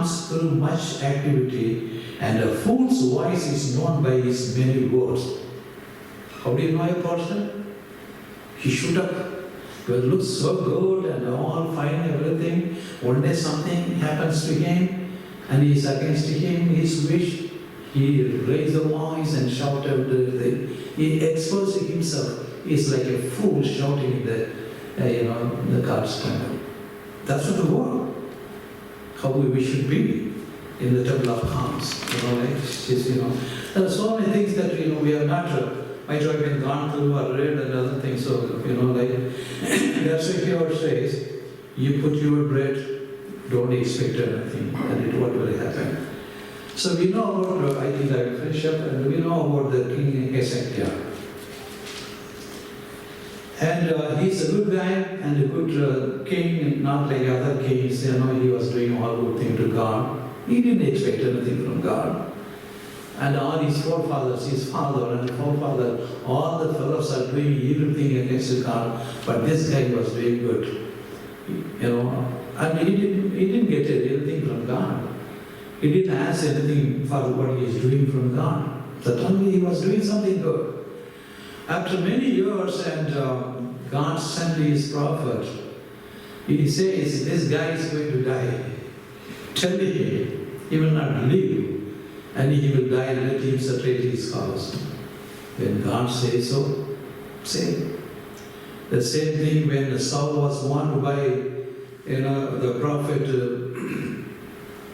comes through much activity, and a fool's voice is known by his many words. How do you know a person? He should have, he looks so good and all fine, everything. One day something happens to him, and he is against him, his wish. He raised the voice and shouted everything. He exposed himself. He's like a fool shouting in the God's temple. That's what the world, how we should be in the temple of calms. There are so many things that we have not might have been gone through or read and other things. So that's why here says, you put your bread, don't expect anything, and what will happen. So we know about, I think I will finish up, and we know about the king Hezekiah. And he's a good guy and a good king, not like other kings. He was doing all good things to God. He didn't expect anything from God. And all his forefathers, his father and forefather, all the fellows are doing evil thing against God. But this guy was doing good. And he didn't get anything from God. He didn't ask anything for what he is doing from God. But only he was doing something good. After many years, and God sent his prophet, he says, this guy is going to die. Tell him he will not live, and he will die, and let him separate his house. When God says so, say. The same thing when Saul was warned by the prophet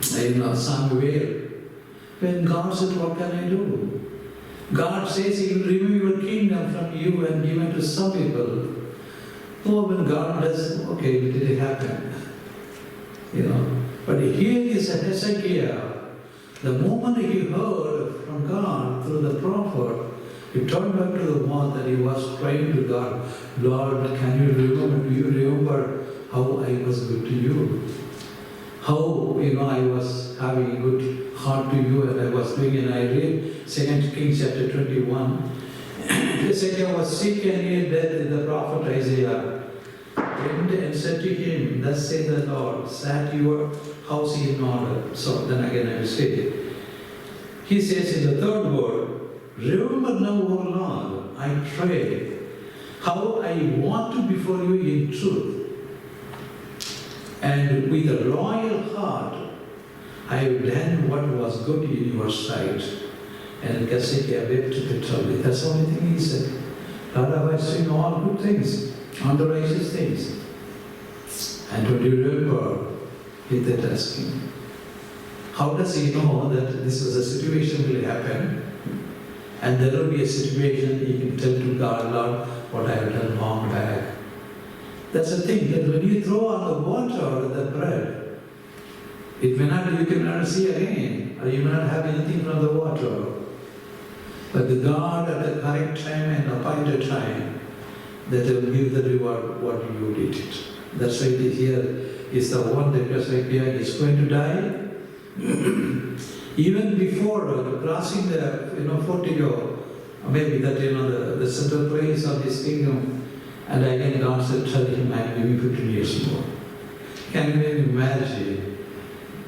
Samuel. When God said, what can I do? God says he will remove your kingdom from you and give it to some people. Oh, when God does, okay, did it happen? But here is Hezekiah. The moment he heard from God through the prophet, he turned back to the one that he was praying to God. Lord, can you remember? Do you remember how I was good to you? How, I was having a good heart to you, and I was doing, and I read 2 Kings chapter 21. Hezekiah was sick and near death. The prophet Isaiah went and said to him, thus saith the Lord, set your house in order. So then again I will say, he says in the third word, remember now, O Lord, I pray, how I walked before you in truth, and with a loyal heart I have done what was good in your sight. And Hezekiah wept bitterly. That's the only thing he said. Lord, I was doing all good things, all the righteous things. And do you remember, he did ask him, how does he know that this is a situation will happen? And there will be a situation he can tell to God, Lord, what I have done long back. That's the thing, that when you throw on the water, the bread, it may not, you cannot see again, or you may not have anything from the water. But the God at the correct time and appointed time, that will give the reward what you did it. That's why here is the one that Hezekiah is going to die. Even before crossing the portico, maybe that the central place of his kingdom, and again God said, tell him, I am giving 15 years more. Can you imagine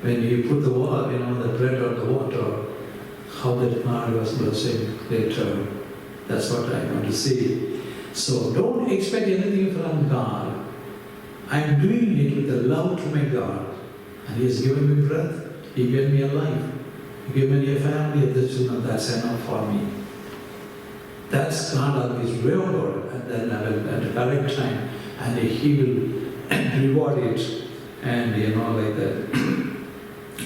when you put the water, the bread on the water, how that God was blessing later? That's what I want to see. So don't expect anything from God. I'm doing it with the love to my God, and He has given me breath. He gave me a life. He gave me a family of the children. That's enough for me. That's God of His reward, and then I will at the correct time, and He will reward it, and like that.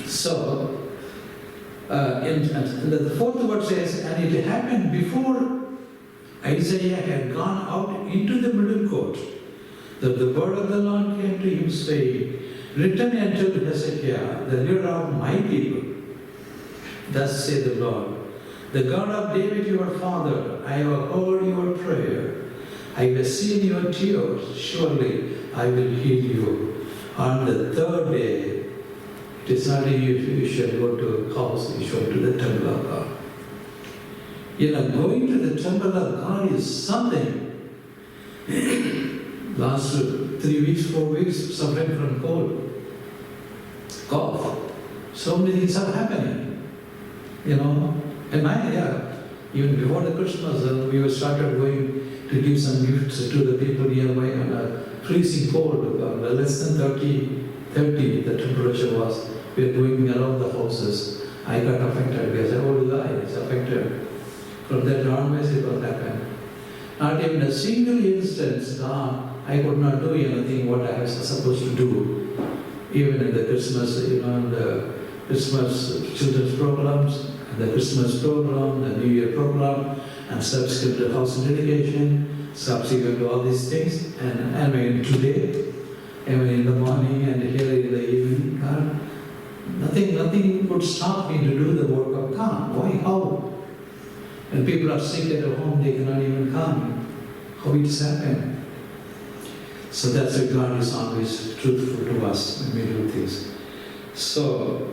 So, and the fourth word says, and it happened before Isaiah had gone out into the middle court, that the word of the Lord came to him, saying, return and tell Hezekiah, the leader of my people, thus saith the Lord, the God of David your father, I have heard your prayer, I have seen your tears, surely I will heal you. On the third day, it is not you shall go to a house, you shall to the temple of God. Going to the temple of God is something. Last 3 weeks, 4 weeks, suffering from cold, cough. So many things are happening, you know. And even before the Christmas, we started going to give some gifts to the people nearby on a freezing cold, less than 30 the temperature was. We were going around the houses. I got affected because I old guy is affected. From that onwards it will happen. Not even a single instance, I could not do anything what I was supposed to do. Even in the Christmas, the Christmas children's programs, the Christmas program, the New Year program, and subsequent house dedication, subsequent to all these things. And I mean today, in the morning and here in the evening, God, nothing could stop me to do the work of God. Why? How? When people are sick at home, they cannot even come. How it's happened? So that's why God is always truthful to us when we do things. So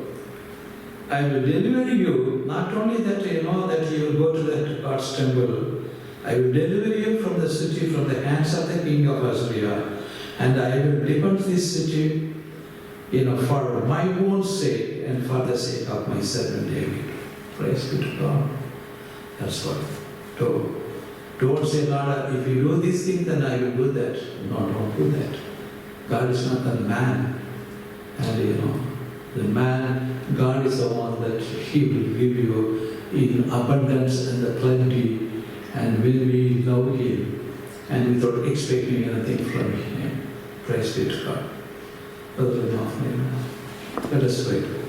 I will deliver you, not only that that you will go to that God's temple, I will deliver you from the city, from the hands of the king of Assyria, and I will defend this city, for my own sake and for the sake of my servant David. Praise be to God. That's what. Don't say, Lord, if you do this thing, then I will do that. No, don't do that. God is not the man. And the man, God is the one that He will give you in abundance and the plenty, and when we love Him and without expecting anything from Him. Praise be to God. Let us pray.